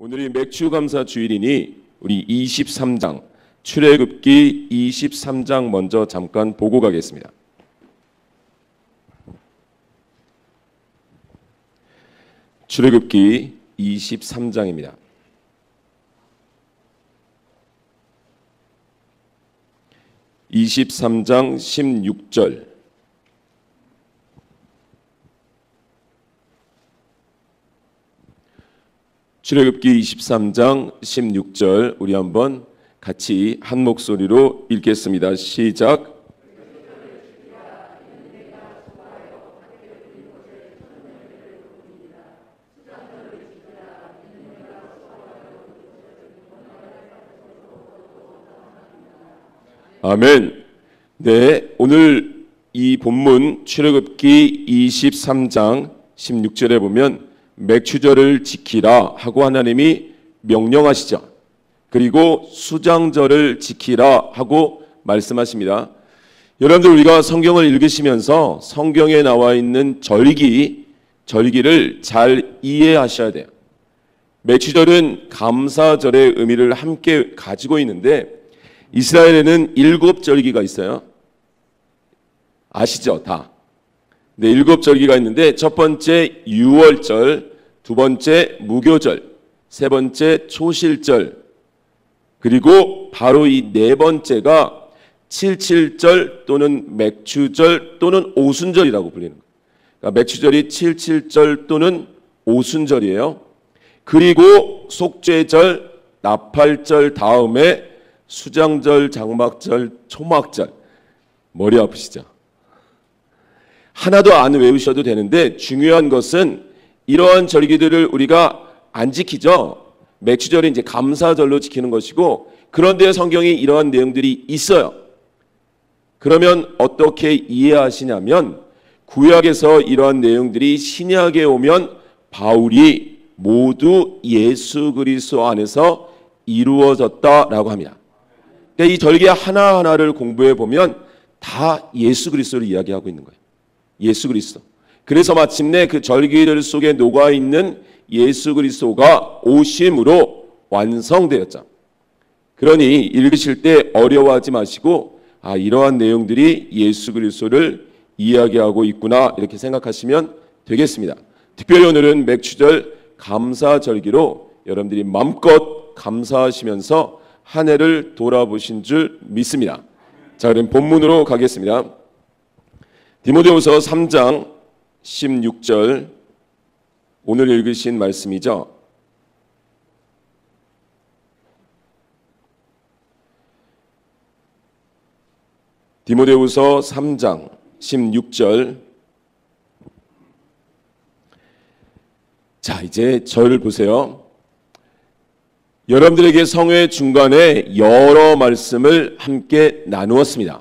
오늘이 맥주감사 주일이니 우리 23장 출애굽기 23장 먼저 잠깐 보고 가겠습니다. 출애굽기 23장입니다. (23장) 16절 출애굽기 23장 16절 우리 한번 같이 한 목소리로 읽겠습니다. 시작. 아멘. 네, 오늘 이 본문 출애굽기 23장 16절에 보면 맥추절을 지키라 하고 하나님이 명령하시죠. 그리고 수장절을 지키라 하고 말씀하십니다. 여러분들 우리가 성경을 읽으시면서 성경에 나와 있는 절기를 잘 이해하셔야 돼요. 맥추절은 감사절의 의미를 함께 가지고 있는데 이스라엘에는 7절기가 있어요. 아시죠? 다. 네, 7절기가 있는데 첫 번째 유월절, 두 번째 무교절, 세 번째 초실절, 그리고 바로 이 네 번째가 칠칠절 또는 맥추절 또는 오순절이라고 불리는 거예요. 그러니까 맥추절이 칠칠절 또는 오순절이에요. 그리고 속죄절, 나팔절 다음에 수장절, 장막절, 초막절. 머리 아프시죠? 하나도 안 외우셔도 되는데 중요한 것은 이러한 절기들을 우리가 안 지키죠. 맥추절이 이제 감사절로 지키는 것이고, 그런데 성경이 이러한 내용들이 있어요. 그러면 어떻게 이해하시냐면 구약에서 이러한 내용들이 신약에 오면 바울이 모두 예수 그리스도 안에서 이루어졌다라고 합니다. 그러니까 이 절기 하나하나를 공부해 보면 다 예수 그리스도를 이야기하고 있는 거예요. 예수 그리스도. 그래서 마침내 그 절기들 속에 녹아있는 예수 그리스도가 오심으로 완성되었죠. 그러니 읽으실 때 어려워하지 마시고 이러한 내용들이 예수 그리스도를 이야기하고 있구나 이렇게 생각하시면 되겠습니다. 특별히 오늘은 맥추절 감사절기로 여러분들이 마음껏 감사하시면서 한 해를 돌아보신 줄 믿습니다. 자, 그럼 본문으로 가겠습니다. 디모데후서 3장 16절 오늘 읽으신 말씀이죠. 디모데후서 3장 16절. 자, 이제 저를 보세요. 여러분들에게 성회 중간에 여러 말씀을 함께 나누었습니다.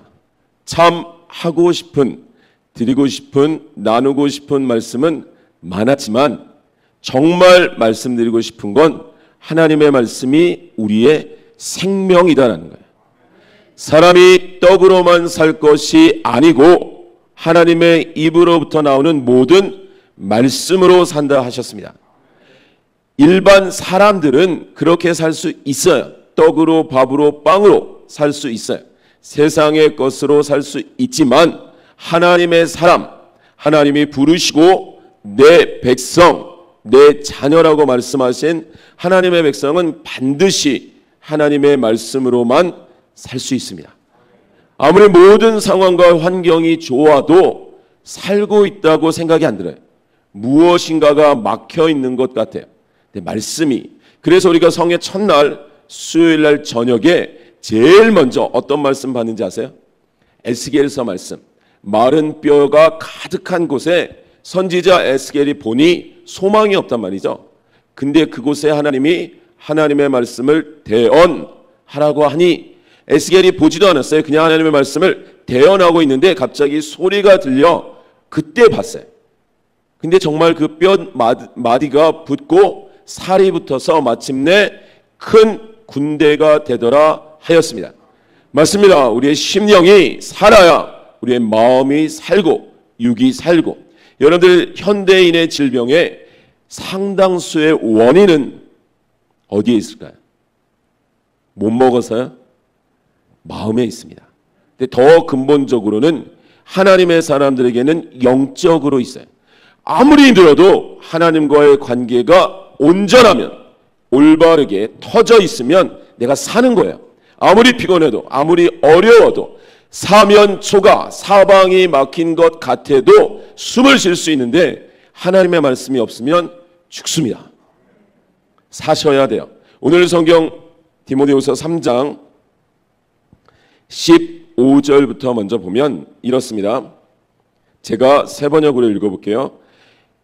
참 하고 싶은, 드리고 싶은, 나누고 싶은 말씀은 많았지만 정말 말씀드리고 싶은 건 하나님의 말씀이 우리의 생명이다라는 거예요. 사람이 떡으로만 살 것이 아니고 하나님의 입으로부터 나오는 모든 말씀으로 산다 하셨습니다. 일반 사람들은 그렇게 살 수 있어요. 떡으로, 밥으로, 빵으로 살 수 있어요. 세상의 것으로 살 수 있지만 하나님의 사람, 하나님이 부르시고 내 백성, 내 자녀라고 말씀하신 하나님의 백성은 반드시 하나님의 말씀으로만 살 수 있습니다. 아무리 모든 상황과 환경이 좋아도 살고 있다고 생각이 안 들어요. 무엇인가가 막혀 있는 것 같아요. 말씀이. 그래서 우리가 성회 첫날 수요일날 저녁에 제일 먼저 어떤 말씀 받는지 아세요? 에스겔서 말씀. 마른 뼈가 가득한 곳에 선지자 에스겔이 보니 소망이 없단 말이죠. 근데 그곳에 하나님이 하나님의 말씀을 대언하라고 하니 에스겔이 보지도 않았어요. 그냥 하나님의 말씀을 대언하고 있는데 갑자기 소리가 들려 그때 봤어요. 근데 정말 그 뼈 마디가 붙고 살이 붙어서 마침내 큰 군대가 되더라 하였습니다. 맞습니다. 우리의 심령이 살아야 우리의 마음이 살고 육이 살고. 여러분들 현대인의 질병의 상당수의 원인은 어디에 있을까요? 못 먹어서요? 마음에 있습니다. 근데 더 근본적으로는 하나님의 사람들에게는 영적으로 있어요. 아무리 힘들어도 하나님과의 관계가 온전하면, 올바르게 터져 있으면 내가 사는 거예요. 아무리 피곤해도, 아무리 어려워도, 사면초가 사방이 막힌 것 같아도 숨을 쉴 수 있는데 하나님의 말씀이 없으면 죽습니다. 사셔야 돼요. 오늘 성경 디모데후서 3장 15절부터 먼저 보면 이렇습니다. 제가 세 번역으로 읽어볼게요.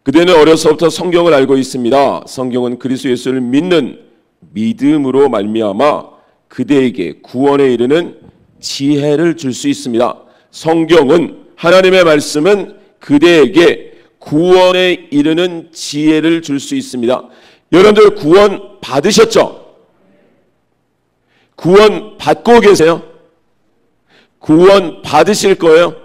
그대는 어려서부터 성경을 알고 있습니다. 성경은 그리스도 예수를 믿는 믿음으로 말미암아 그대에게 구원에 이르는 지혜를 줄 수 있습니다. 성경은, 하나님의 말씀은 그대에게 구원에 이르는 지혜를 줄 수 있습니다. 여러분들 구원 받으셨죠? 구원 받고 계세요? 구원 받으실 거예요?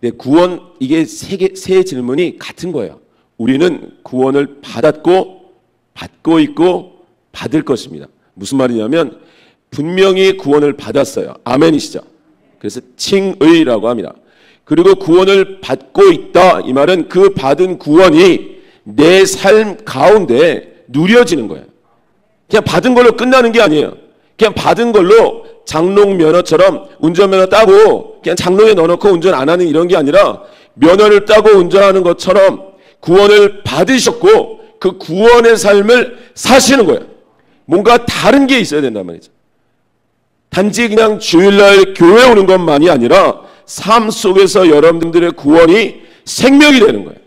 네, 구원, 이게 세 질문이 같은 거예요. 우리는 구원을 받았고 받고 있고 받을 것입니다. 무슨 말이냐면 분명히 구원을 받았어요. 아멘이시죠? 그래서 칭의라고 합니다. 그리고 구원을 받고 있다, 이 말은 그 받은 구원이 내 삶 가운데 누려지는 거예요. 그냥 받은 걸로 끝나는 게 아니에요. 그냥 받은 걸로 장롱 면허처럼 운전면허 따고 그냥 장롱에 넣어놓고 운전 안 하는 이런 게 아니라 면허를 따고 운전하는 것처럼 구원을 받으셨고 그 구원의 삶을 사시는 거예요. 뭔가 다른 게 있어야 된단 말이죠. 단지 그냥 주일날 교회 오는 것만이 아니라 삶 속에서 여러분들의 구원이 생명이 되는 거예요.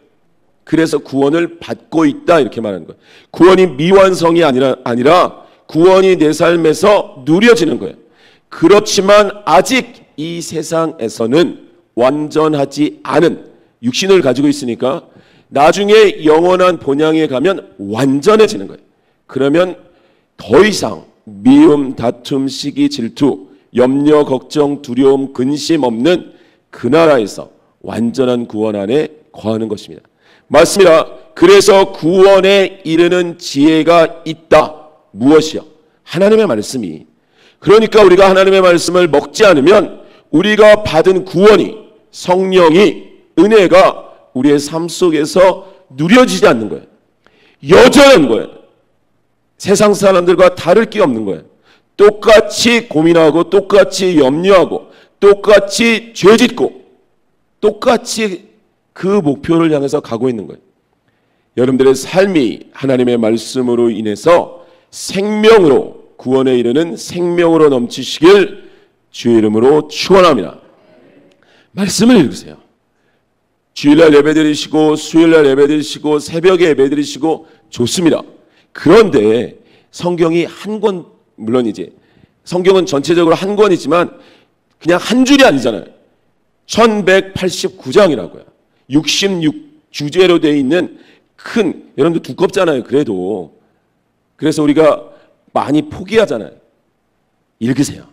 그래서 구원을 받고 있다, 이렇게 말하는 거예요. 구원이 미완성이 아니라 구원이 내 삶에서 누려지는 거예요. 그렇지만 아직 이 세상에서는 완전하지 않은 육신을 가지고 있으니까 나중에 영원한 본향에 가면 완전해지는 거예요. 그러면 더 이상 미움, 다툼, 시기, 질투, 염려, 걱정, 두려움, 근심 없는 그 나라에서 완전한 구원 안에 거하는 것입니다. 맞습니다. 그래서 구원에 이르는 지혜가 있다. 무엇이요? 하나님의 말씀이. 그러니까 우리가 하나님의 말씀을 먹지 않으면 우리가 받은 구원이, 성령이, 은혜가 우리의 삶 속에서 누려지지 않는 거예요. 여전한 거예요. 세상 사람들과 다를 게 없는 거예요. 똑같이 고민하고 똑같이 염려하고 똑같이 죄짓고 똑같이 그 목표를 향해서 가고 있는 거예요. 여러분들의 삶이 하나님의 말씀으로 인해서 생명으로, 구원에 이르는 생명으로 넘치시길 주의 이름으로 축원합니다. 말씀을 읽으세요. 주일날 예배드리시고 수요일날 예배드리시고 새벽에 예배드리시고 좋습니다. 그런데 성경이 한 권, 물론 이제 성경은 전체적으로 한 권이지만 그냥 한 줄이 아니잖아요. 1189장이라고요. 66주제로 되어 있는 큰, 여러분들 두껍잖아요. 그래서 우리가 많이 포기하잖아요. 읽으세요.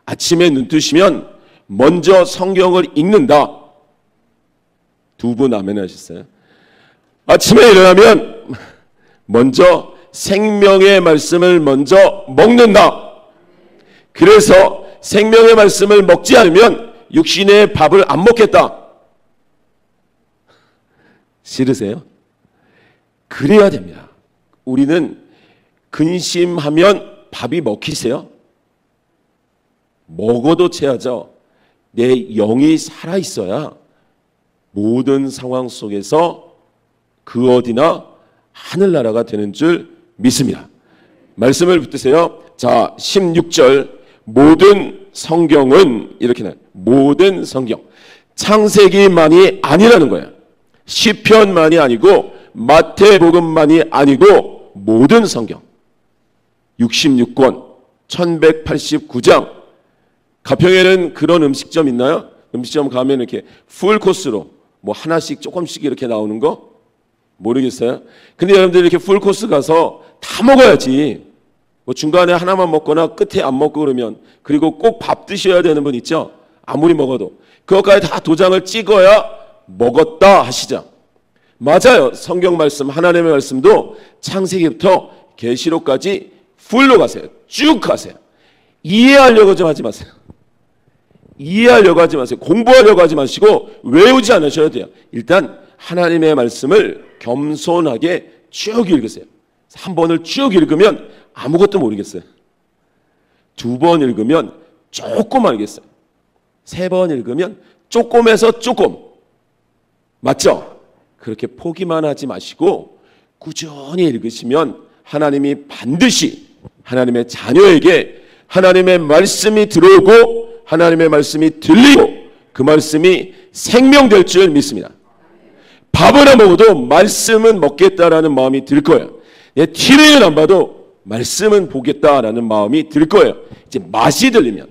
아침에 눈 뜨시면 먼저 성경을 읽는다. 두 분 아멘 하셨어요? 아침에 일어나면 먼저 생명의 말씀을 먼저 먹는다. 그래서 생명의 말씀을 먹지 않으면 육신의 밥을 안 먹겠다. 싫으세요? 그래야 됩니다. 우리는 근심하면 밥이 먹히세요? 먹어도 채하죠. 내 영이 살아있어야 모든 상황 속에서 그 어디나 하늘나라가 되는 줄 믿습니다. 말씀을 붙드세요. 자, 16절. 모든 성경은 이렇게 나와요. 모든 성경. 창세기만이 아니라는 거예요. 시편만이 아니고 마태복음만이 아니고 모든 성경. 66권 1189장. 가평에는 그런 음식점 있나요? 음식점 가면 이렇게 풀코스로 뭐 하나씩 조금씩 이렇게 나오는 거? 모르겠어요. 근데 여러분들 이렇게 풀코스 가서 다 먹어야지. 뭐 중간에 하나만 먹거나 끝에 안 먹고 그러면, 그리고 꼭 밥 드셔야 되는 분 있죠? 아무리 먹어도 그것까지 다 도장을 찍어야 먹었다 하시죠. 맞아요. 성경 말씀, 하나님의 말씀도 창세기부터 계시록까지 풀로 가세요. 쭉 가세요. 이해하려고 좀 하지 마세요. 이해하려고 하지 마세요. 공부하려고 하지 마시고 외우지 않으셔도 돼요. 일단 하나님의 말씀을 겸손하게 쭉 읽으세요. 한 번을 쭉 읽으면 아무것도 모르겠어요. 두 번 읽으면 조금 알겠어요. 세 번 읽으면 조금에서 조금. 맞죠? 그렇게 포기만 하지 마시고 꾸준히 읽으시면 하나님이 반드시 하나님의 자녀에게 하나님의 말씀이 들어오고 하나님의 말씀이 들리고 그 말씀이 생명될 줄 믿습니다. 밥을 안 먹어도 말씀은 먹겠다라는 마음이 들 거예요. TV는 안 봐도 말씀은 보겠다라는 마음이 들 거예요. 이제 맛이 들리면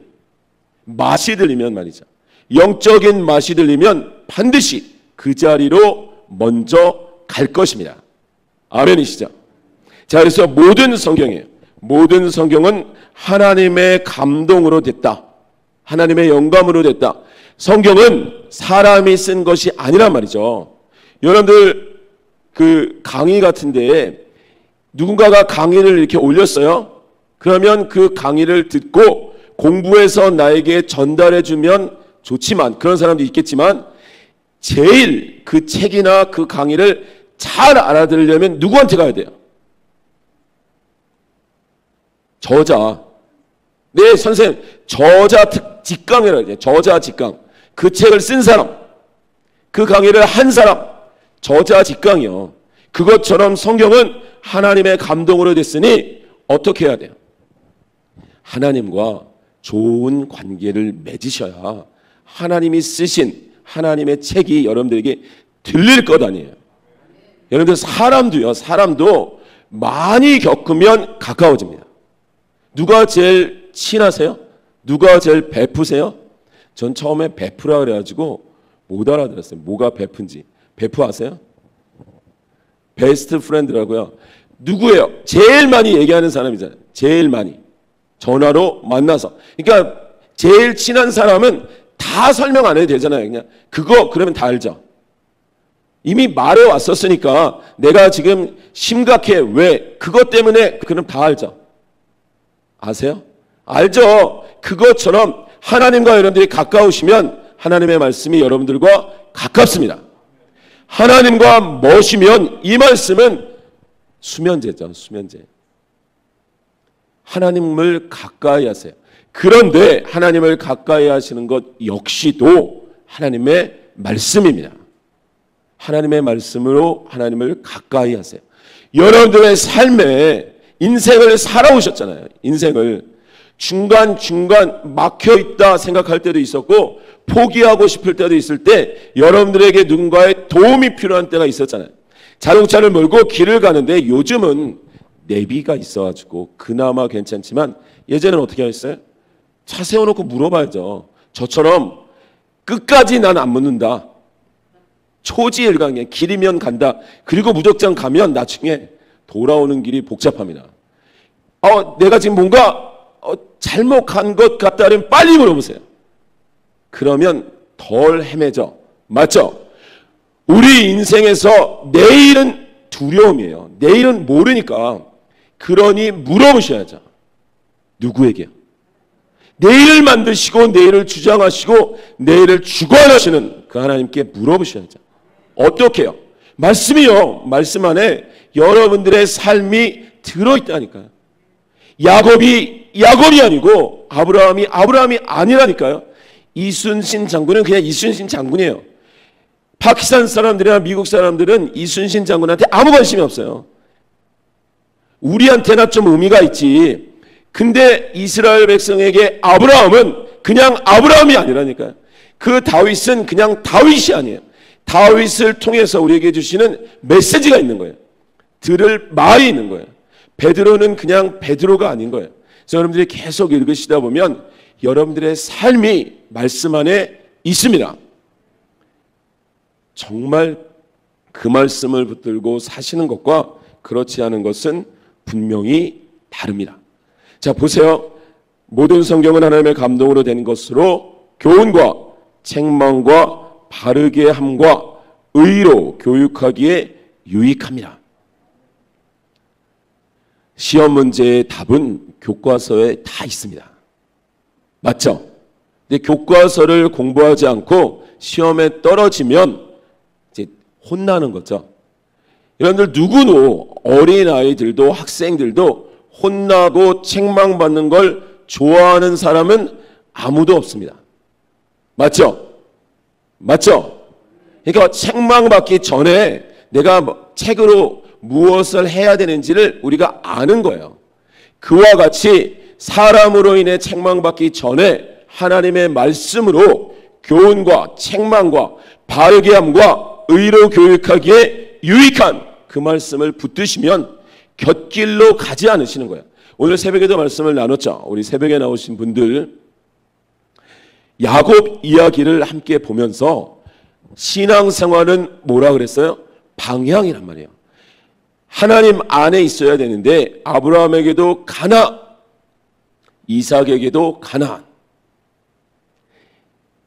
말이죠. 영적인 맛이 들리면 반드시 그 자리로 먼저 갈 것입니다. 아멘이시죠? 자, 그래서 모든 성경이에요. 모든 성경은 하나님의 감동으로 됐다. 하나님의 영감으로 됐다. 성경은 사람이 쓴 것이 아니란 말이죠. 여러분들 그 강의 같은 데에 누군가가 강의를 이렇게 올렸어요. 그러면 그 강의를 듣고 공부해서 나에게 전달해 주면 좋지만, 그런 사람도 있겠지만, 제일 그 책이나 그 강의를 잘 알아들으려면 누구한테 가야 돼요? 저자. 네, 선생님, 저자 직강이라고 해요. 저자 직강. 그 책을 쓴 사람, 그 강의를 한 사람, 저자 직강이요. 그것처럼 성경은 하나님의 감동으로 됐으니 어떻게 해야 돼요? 하나님과 좋은 관계를 맺으셔야 하나님이 쓰신 하나님의 책이 여러분들에게 들릴 것 아니에요. 여러분들 사람도 많이 겪으면 가까워집니다. 누가 제일 친하세요? 누가 제일 베푸세요? 전 처음에 베푸라 그래가지고 못 알아들었어요. 뭐가 베푼지. 베푸 아세요? 베스트 프렌드라고요. 누구예요? 제일 많이 얘기하는 사람이잖아요. 제일 많이. 전화로 만나서. 그러니까 제일 친한 사람은 다 설명 안 해도 되잖아요. 그냥 그거 그러면 다 알죠. 이미 말해 왔었으니까 내가 지금 심각해. 왜? 그것 때문에 그럼 다 알죠. 아세요? 알죠. 그것처럼 하나님과 여러분들이 가까우시면 하나님의 말씀이 여러분들과 가깝습니다. 하나님과 머시면 이 말씀은 수면제죠. 수면제. 하나님을 가까이 하세요. 그런데 하나님을 가까이 하시는 것 역시도 하나님의 말씀입니다. 하나님의 말씀으로 하나님을 가까이 하세요. 여러분들의 삶에 인생을 살아오셨잖아요. 인생을 중간중간 막혀있다 생각할 때도 있었고 포기하고 싶을 때도 있을 때 여러분들에게 누군가의 도움이 필요한 때가 있었잖아요. 자동차를 몰고 길을 가는데 요즘은 내비가 있어가지고 그나마 괜찮지만 예전에는 어떻게 했어요? 차 세워놓고 물어봐야죠. 저처럼 끝까지 난 안 묻는다. 초지일강에 길이면 간다. 그리고 무작정 가면 나중에 돌아오는 길이 복잡합니다. 내가 지금 뭔가 잘못 간 것 같다면 빨리 물어보세요. 그러면 덜 헤매져. 맞죠? 우리 인생에서 내일은 두려움이에요. 내일은 모르니까. 그러니 물어보셔야죠. 누구에게요? 내일을 만드시고 내일을 주장하시고 내일을 주관하시는 그 하나님께 물어보셔야죠. 어떻게 해요? 말씀이요. 말씀 안에 여러분들의 삶이 들어있다니까요. 야곱이 아니고 아브라함이 아니라니까요. 이순신 장군은 그냥 이순신 장군이에요. 파키스탄 사람들이나 미국 사람들은 이순신 장군한테 아무 관심이 없어요. 우리한테나 좀 의미가 있지. 근데 이스라엘 백성에게 아브라함은 그냥 아브라함이 아니라니까요. 그 다윗은 그냥 다윗이 아니에요. 다윗을 통해서 우리에게 주시는 메시지가 있는 거예요. 들을 말이 있는 거예요. 베드로는 그냥 베드로가 아닌 거예요. 그래서 여러분들이 계속 읽으시다 보면 여러분들의 삶이 말씀 안에 있습니다. 정말 그 말씀을 붙들고 사시는 것과 그렇지 않은 것은 분명히 다릅니다. 자, 보세요. 모든 성경은 하나님의 감동으로 된 것으로 교훈과 책망과 바르게 함과 의로 교육하기에 유익합니다. 시험 문제의 답은 교과서에 다 있습니다. 맞죠? 근데 교과서를 공부하지 않고 시험에 떨어지면 이제 혼나는 거죠. 여러분들 누구도, 어린아이들도 학생들도 혼나고 책망받는 걸 좋아하는 사람은 아무도 없습니다. 맞죠? 맞죠? 그러니까 책망받기 전에 내가 책으로 무엇을 해야 되는지를 우리가 아는 거예요. 그와 같이 사람으로 인해 책망받기 전에 하나님의 말씀으로 교훈과 책망과 바르게 함과 의로 교육하기에 유익한 그 말씀을 붙드시면 곁길로 가지 않으시는 거예요. 오늘 새벽에도 말씀을 나눴죠. 우리 새벽에 나오신 분들 야곱 이야기를 함께 보면서 신앙생활은 뭐라 그랬어요? 방향이란 말이에요. 하나님 안에 있어야 되는데 아브라함에게도 가나안, 이삭에게도 가나안,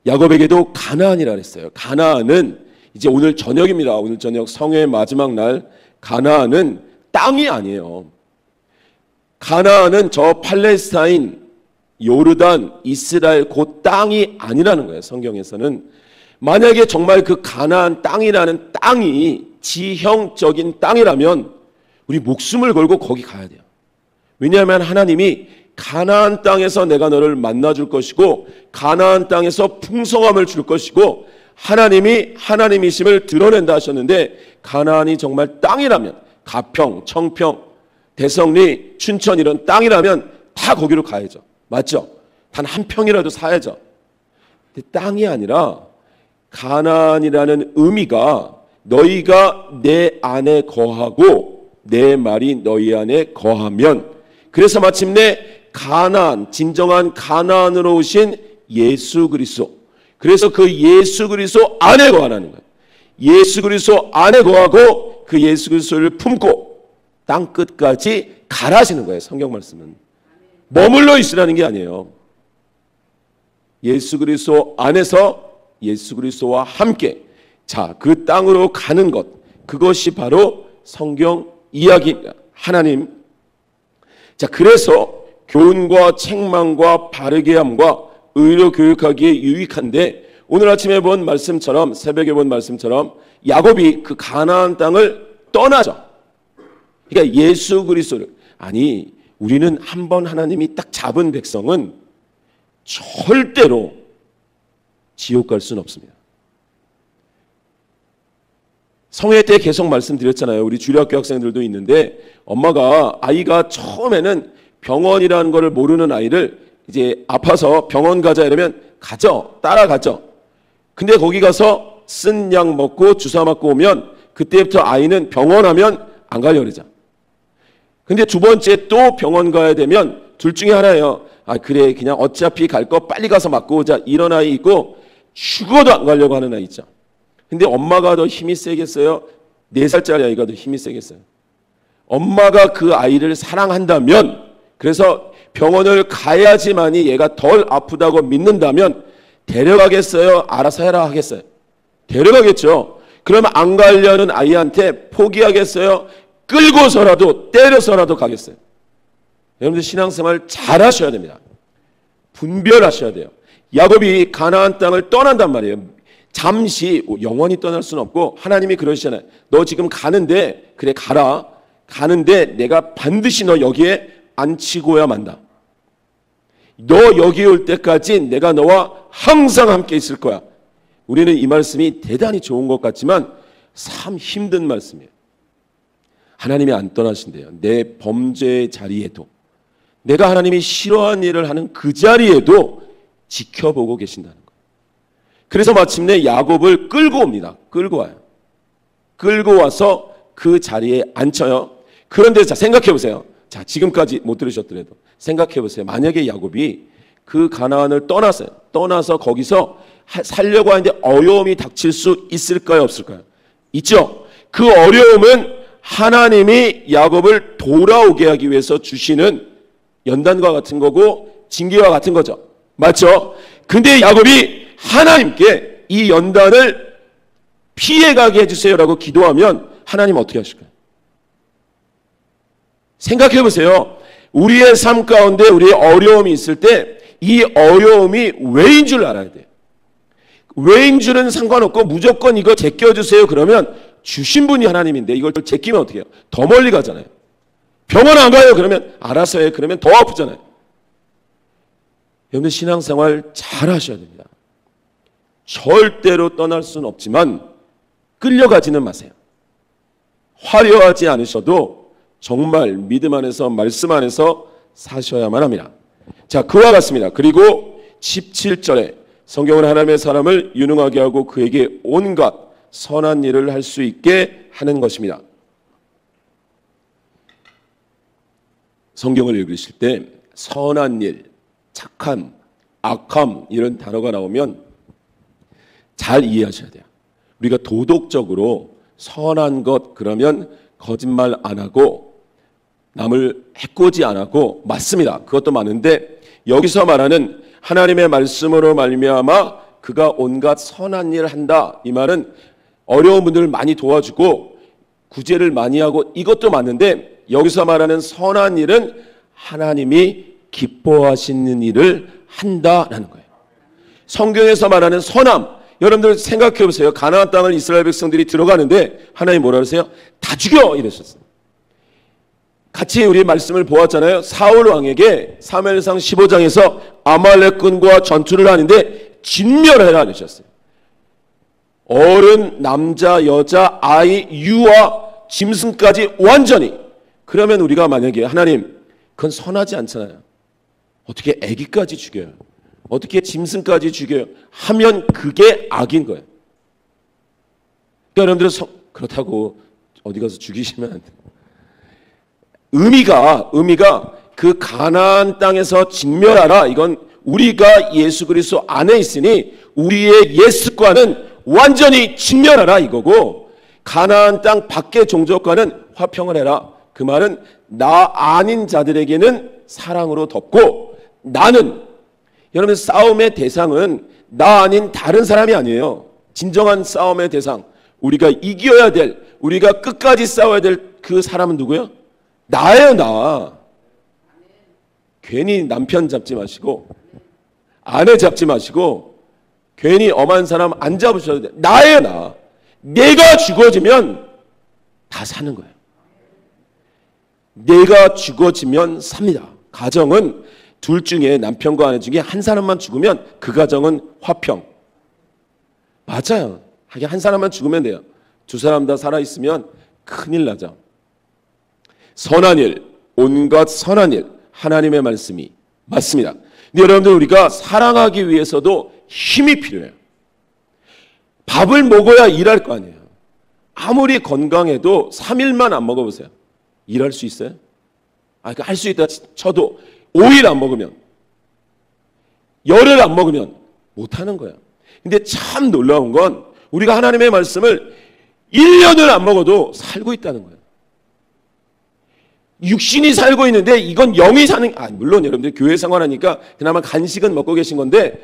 야곱에게도 가나안이라 그랬어요. 가나안은 이제 오늘 저녁입니다. 오늘 저녁 성회의 마지막 날. 가나안은 땅이 아니에요. 가나안은 저 팔레스타인, 요르단, 이스라엘 그 땅이 아니라는 거예요. 성경에서는. 만약에 정말 그 가나안 땅이라는 땅이 지형적인 땅이라면 우리 목숨을 걸고 거기 가야 돼요. 왜냐하면 하나님이 가나안 땅에서 내가 너를 만나줄 것이고 가나안 땅에서 풍성함을 줄 것이고 하나님이 하나님이심을 드러낸다 하셨는데 가나안이 정말 땅이라면 가평, 청평, 대성리, 춘천 이런 땅이라면 다 거기로 가야죠. 맞죠? 단 한 평이라도 사야죠. 근데 땅이 아니라 가나안이라는 의미가 너희가 내 안에 거하고 내 말이 너희 안에 거하면, 그래서 마침내 가나안, 진정한 가나안으로 오신 예수 그리스도, 그래서 그 예수 그리스도 안에 거하라는 거예요. 예수 그리스도 안에 거하고 그 예수 그리스도를 품고 땅 끝까지 가라시는 거예요. 성경 말씀은 머물러 있으라는 게 아니에요. 예수 그리스도 안에서 예수 그리스도와 함께 자, 그 땅으로 가는 것, 그것이 바로 성경 이야기입니다. 하나님. 자, 그래서 교훈과 책망과 바르게 함과 의로 교육하기에 유익한데, 오늘 아침에 본 말씀처럼, 새벽에 본 말씀처럼 야곱이 그 가나안 땅을 떠나죠. 그러니까 예수 그리스도를, 아니 우리는 한번 하나님이 딱 잡은 백성은 절대로 지옥 갈 수는 없습니다. 성회 때 계속 말씀드렸잖아요. 우리 주일학교 학생들도 있는데 엄마가 아이가 처음에는 병원이라는 것을 모르는 아이를 이제 아파서 병원 가자 이러면 가죠. 따라가죠. 근데 거기 가서 쓴 약 먹고 주사 맞고 오면 그때부터 아이는 병원 하면 안 가려고 그러죠. 근데 두 번째 또 병원 가야 되면 둘 중에 하나예요. 아 그래 그냥 어차피 갈 거 빨리 가서 맞고 오자, 이런 아이 있고 죽어도 안 가려고 하는 아이 있죠. 근데 엄마가 더 힘이 세겠어요? 4살짜리 아이가 더 힘이 세겠어요? 엄마가 그 아이를 사랑한다면, 그래서 병원을 가야지만이 얘가 덜 아프다고 믿는다면 데려가겠어요? 알아서 해라 하겠어요? 데려가겠죠. 그러면 안 가려는 아이한테 포기하겠어요? 끌고서라도 때려서라도 가겠어요? 여러분들 신앙생활 잘 하셔야 됩니다. 분별하셔야 돼요. 야곱이 가나안 땅을 떠난단 말이에요. 잠시, 영원히 떠날 수는 없고 하나님이 그러시잖아요. 너 지금 가는데, 그래 가라. 가는데 내가 반드시 너 여기에 앉히고야 만다. 너 여기 올 때까지 내가 너와 항상 함께 있을 거야. 우리는 이 말씀이 대단히 좋은 것 같지만 참 힘든 말씀이에요. 하나님이 안 떠나신대요. 내 범죄의 자리에도, 내가 하나님이 싫어하는 일을 하는 그 자리에도 지켜보고 계신다는 거예요. 그래서 마침내 야곱을 끌고 옵니다. 끌고 와요. 끌고 와서 그 자리에 앉혀요. 그런데 자, 생각해 보세요. 자, 지금까지 못 들으셨더라도 생각해 보세요. 만약에 야곱이 그 가나안을 떠났어요. 떠나서 거기서 살려고 하는데 어려움이 닥칠 수 있을까요? 없을까요? 있죠. 그 어려움은 하나님이 야곱을 돌아오게 하기 위해서 주시는 연단과 같은 거고 징계와 같은 거죠. 맞죠? 근데 야곱이 하나님께 이 연단을 피해가게 해주세요라고 기도하면 하나님 어떻게 하실까요? 생각해 보세요. 우리의 삶 가운데 우리의 어려움이 있을 때 이 어려움이 왜인 줄 알아야 돼요. 왜인 줄은 상관없고 무조건 이거 제껴주세요 그러면 주신 분이 하나님인데 이걸 제끼면 어떻게 해요? 더 멀리 가잖아요. 병원 안 가요 그러면 알아서 해 그러면 더 아프잖아요. 여러분들 신앙생활 잘 하셔야 됩니다. 절대로 떠날 수는 없지만 끌려가지는 마세요. 화려하지 않으셔도 정말 믿음 안에서 말씀 안에서 사셔야만 합니다. 자, 그와 같습니다. 그리고 17절에 성경은 하나님의 사람을 유능하게 하고 그에게 온갖 선한 일을 할 수 있게 하는 것입니다. 성경을 읽으실 때 선한 일, 착함, 악함 이런 단어가 나오면 잘 이해하셔야 돼요. 우리가 도덕적으로 선한 것 그러면 거짓말 안 하고 남을 해코지 안 하고 맞습니다. 그것도 맞는데 여기서 말하는 하나님의 말씀으로 말미암아 그가 온갖 선한 일을 한다. 이 말은 어려운 분들을 많이 도와주고 구제를 많이 하고 이것도 맞는데 여기서 말하는 선한 일은 하나님이 기뻐하시는 일을 한다라는 거예요. 성경에서 말하는 선함 여러분들 생각해 보세요. 가나안 땅을 이스라엘 백성들이 들어가는데 하나님 뭐라 그러세요? 다 죽여 이러셨어요. 같이 우리 말씀을 보았잖아요. 사울 왕에게 사무엘상 15장에서 아말렉군과 전투를 하는데 진멸해라 그러셨어요. 어른, 남자, 여자, 아이, 유아, 짐승까지 완전히. 그러면 우리가 만약에 하나님 그건 선하지 않잖아요. 어떻게 아기까지 죽여요? 어떻게 짐승까지 죽여요? 하면 그게 악인 거예요. 그러니까 여러분들은 그렇다고 어디 가서 죽이시면 안 돼요. 의미가 그 가나안 땅에서 진멸하라. 이건 우리가 예수 그리스도 안에 있으니 우리의 옛습과는 완전히 진멸하라 이거고 가나안 땅 밖의 종족과는 화평을 해라. 그 말은 나 아닌 자들에게는 사랑으로 덮고 나는 여러분 싸움의 대상은 나 아닌 다른 사람이 아니에요. 진정한 싸움의 대상 우리가 이겨야 될 우리가 끝까지 싸워야 될 그 사람은 누구예요? 나예요. 나. 괜히 남편 잡지 마시고 아내 잡지 마시고 괜히 엄한 사람 안 잡으셔도 돼. 나예요. 나. 내가 죽어지면 다 사는 거예요. 내가 죽어지면 삽니다. 가정은 둘 중에 남편과 아내 중에 한 사람만 죽으면 그 가정은 화평. 맞아요. 하긴 한 사람만 죽으면 돼요. 두 사람 다 살아있으면 큰일 나죠. 선한 일, 온갖 선한 일, 하나님의 말씀이 맞습니다. 근데 여러분들 우리가 사랑하기 위해서도 힘이 필요해요. 밥을 먹어야 일할 거 아니에요. 아무리 건강해도 3일만 안 먹어보세요. 일할 수 있어요? 할 수 있다 쳐도 5일 안 먹으면 열흘 안 먹으면 못하는 거예요. 근데 참 놀라운 건 우리가 하나님의 말씀을 1년을 안 먹어도 살고 있다는 거예요. 육신이 살고 있는데 이건 영이 사는 물론 여러분들 교회 생활하니까 그나마 간식은 먹고 계신 건데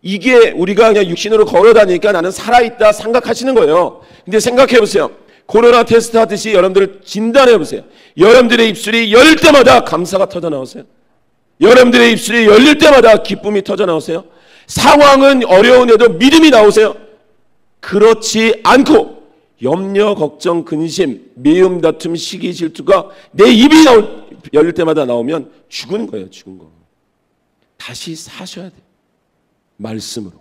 이게 우리가 그냥 육신으로 걸어다니니까 나는 살아있다 생각하시는 거예요. 근데 생각해 보세요. 코로나 테스트 하듯이 여러분들 진단해 보세요. 여러분들의 입술이 열릴 때마다 감사가 터져 나오세요? 여러분들의 입술이 열릴 때마다 기쁨이 터져 나오세요? 상황은 어려운데도 믿음이 나오세요? 그렇지 않고 염려, 걱정, 근심, 미움, 다툼, 시기, 질투가 내 입이 열릴 때마다 나오면 죽은 거예요. 죽은 거. 다시 사셔야 돼요. 말씀으로.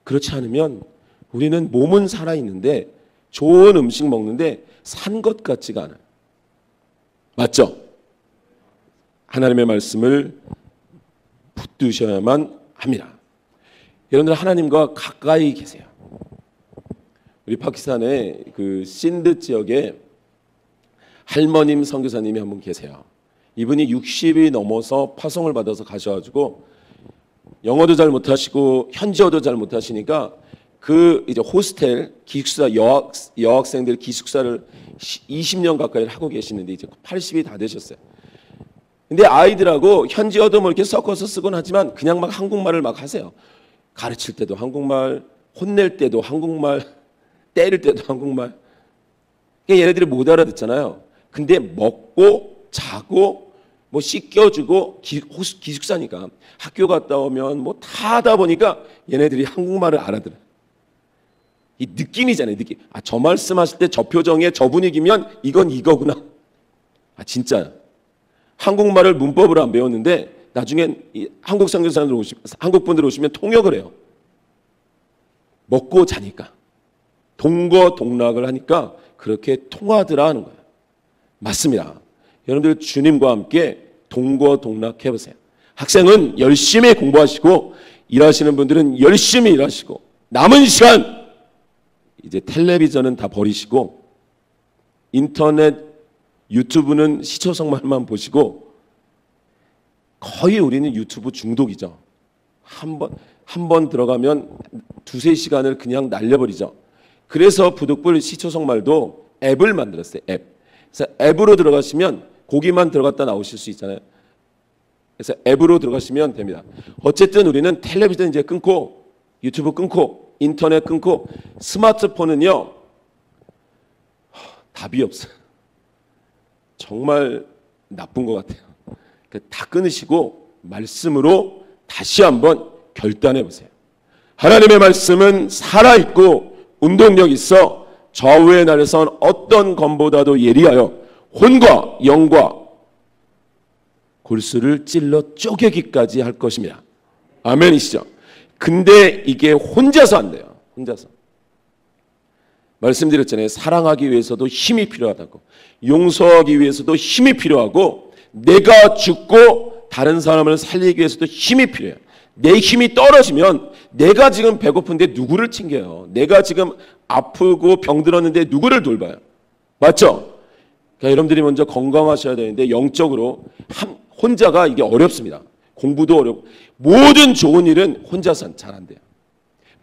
그렇지 않으면 우리는 몸은 살아있는데 좋은 음식 먹는데 산 것 같지가 않아요. 맞죠? 하나님의 말씀을 붙드셔야만 합니다. 여러분들 하나님과 가까이 계세요. 우리 파키스탄의 그 신드 지역에 할머님 선교사님이 한 분 계세요. 이분이 60이 넘어서 파송을 받아서 가셔가지고 영어도 잘 못하시고 현지어도 잘 못하시니까 그 이제 호스텔 기숙사 여학생들 기숙사를 20년 가까이 하고 계시는데 이제 80이 다 되셨어요. 근데 아이들하고 현지어도 뭐 이렇게 섞어서 쓰곤 하지만 그냥 막 한국말을 막 하세요. 가르칠 때도 한국말, 혼낼 때도 한국말, 때릴 때도 한국말. 그러니까 얘네들이 못 알아듣잖아요. 근데 먹고 자고 뭐 씻겨주고 기숙사니까 학교 갔다 오면 뭐 다 하다 보니까 얘네들이 한국말을 알아들어요. 이 느낌이잖아요, 느낌. 아, 저 말씀하실 때 저 표정에 저 분위기면 이건 이거구나. 아, 진짜. 한국말을 문법으로 안 배웠는데 나중엔 한국 선교사님들 한국 분들 오시면 통역을 해요. 먹고 자니까. 동거동락을 하니까 그렇게 통하더라 하는 거예요. 맞습니다. 여러분들 주님과 함께 동거동락해 보세요. 학생은 열심히 공부하시고 일하시는 분들은 열심히 일하시고 남은 시간 이제 텔레비전은 다 버리시고 인터넷 유튜브는 시초성말만 보시고 거의 우리는 유튜브 중독이죠. 한 번 들어가면 두세 시간을 그냥 날려버리죠. 그래서 부득불 시초성말도 앱을 만들었어요. 앱. 그래서 앱으로 들어가시면 거기만 들어갔다 나오실 수 있잖아요. 그래서 앱으로 들어가시면 됩니다. 어쨌든 우리는 텔레비전 이제 끊고 유튜브 끊고 인터넷 끊고 스마트폰은요 답이 없어요. 정말 나쁜 것 같아요. 다 끊으시고 말씀으로 다시 한번 결단해 보세요. 하나님의 말씀은 살아있고 운동력 있어 좌우의 날에선 어떤 검보다도 예리하여 혼과 영과 골수를 찔러 쪼개기까지 할 것입니다. 아멘이시죠? 근데 이게 혼자서 안 돼요. 혼자서. 말씀드렸잖아요. 사랑하기 위해서도 힘이 필요하다고. 용서하기 위해서도 힘이 필요하고 내가 죽고 다른 사람을 살리기 위해서도 힘이 필요해요. 내 힘이 떨어지면 내가 지금 배고픈데 누구를 챙겨요? 내가 지금 아프고 병들었는데 누구를 돌봐요? 맞죠? 그러니까 여러분들이 먼저 건강하셔야 되는데 영적으로 혼자가 이게 어렵습니다. 공부도 어렵고 모든 좋은 일은 혼자서는 잘 안 돼요.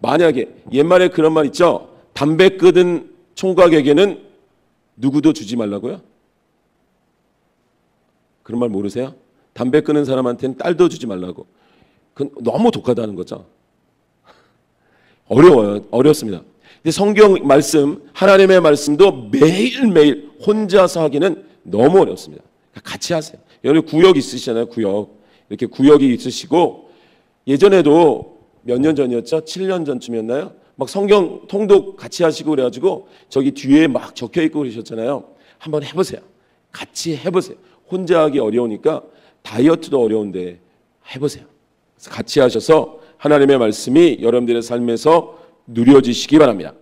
만약에 옛말에 그런 말 있죠? 담배 끄든 총각에게는 누구도 주지 말라고요? 그런 말 모르세요? 담배 끄는 사람한테는 딸도 주지 말라고. 그건 너무 독하다는 거죠. 어려워요. 어렵습니다. 근데 성경 말씀, 하나님의 말씀도 매일매일 혼자서 하기는 너무 어렵습니다. 같이 하세요. 여러분 구역 있으시잖아요. 구역. 이렇게 구역이 있으시고 예전에도 몇 년 전이었죠? 7년 전쯤이었나요? 막 성경 통독 같이 하시고 그래가지고 저기 뒤에 막 적혀있고 그러셨잖아요. 한번 해보세요. 같이 해보세요. 혼자 하기 어려우니까 다이어트도 어려운데 해보세요. 같이 하셔서 하나님의 말씀이 여러분들의 삶에서 누려지시기 바랍니다.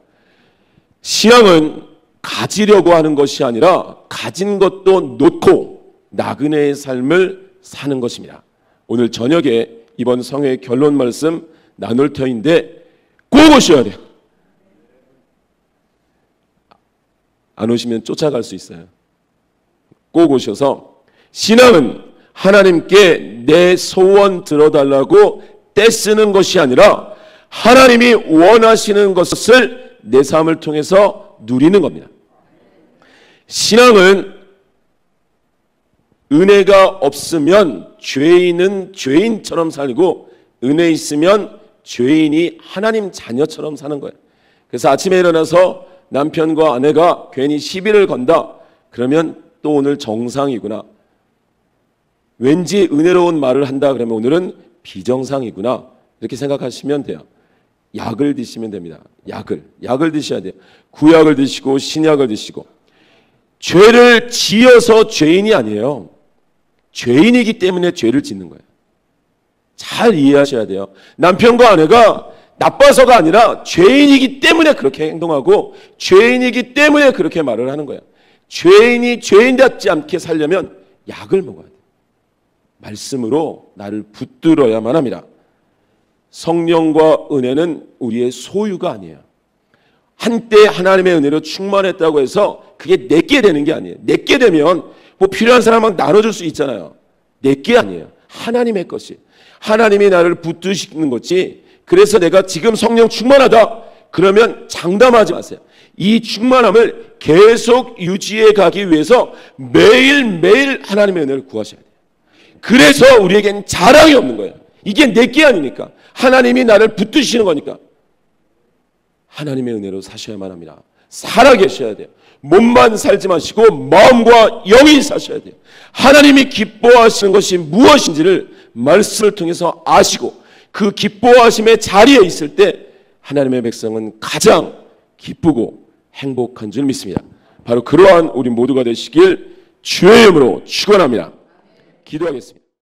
신앙은 가지려고 하는 것이 아니라 가진 것도 놓고 나그네의 삶을 사는 것입니다. 오늘 저녁에 이번 성회의 결론 말씀 나눌 터인데 꼭 오셔야 돼요. 안 오시면 쫓아갈 수 있어요. 꼭 오셔서 신앙은 하나님께 내 소원 들어달라고 떼쓰는 것이 아니라 하나님이 원하시는 것을 내 삶을 통해서 누리는 겁니다. 신앙은 은혜가 없으면 죄인은 죄인처럼 살고 은혜 있으면 죄인이 하나님 자녀처럼 사는 거예요. 그래서 아침에 일어나서 남편과 아내가 괜히 시비를 건다. 그러면 또 오늘 정상이구나. 왠지 은혜로운 말을 한다. 그러면 오늘은 비정상이구나. 이렇게 생각하시면 돼요. 약을 드시면 됩니다. 약을 드셔야 돼요. 구약을 드시고 신약을 드시고. 죄를 지어서 죄인이 아니에요. 죄인이기 때문에 죄를 짓는 거예요. 잘 이해하셔야 돼요. 남편과 아내가 나빠서가 아니라 죄인이기 때문에 그렇게 행동하고 죄인이기 때문에 그렇게 말을 하는 거예요. 죄인이 죄인답지 않게 살려면 약을 먹어야 돼요. 말씀으로 나를 붙들어야만 합니다. 성령과 은혜는 우리의 소유가 아니에요. 한때 하나님의 은혜로 충만했다고 해서 그게 내게 되는 게 아니에요. 내게 되면 뭐 필요한 사람만 나눠줄 수 있잖아요. 내게 아니에요. 하나님의 것이. 하나님이 나를 붙드시는 거지. 그래서 내가 지금 성령 충만하다. 그러면 장담하지 마세요. 이 충만함을 계속 유지해 가기 위해서 매일매일 하나님의 은혜를 구하셔야 돼요. 그래서 우리에겐 자랑이 없는 거예요. 이게 내게 아니니까. 하나님이 나를 붙드시는 거니까. 하나님의 은혜로 사셔야만 합니다. 살아계셔야 돼요. 몸만 살지 마시고 마음과 영이 사셔야 돼요. 하나님이 기뻐하시는 것이 무엇인지를 말씀을 통해서 아시고 그 기뻐하심의 자리에 있을 때 하나님의 백성은 가장 기쁘고 행복한 줄 믿습니다. 바로 그러한 우리 모두가 되시길 주의 이름으로 축원합니다. 기도하겠습니다.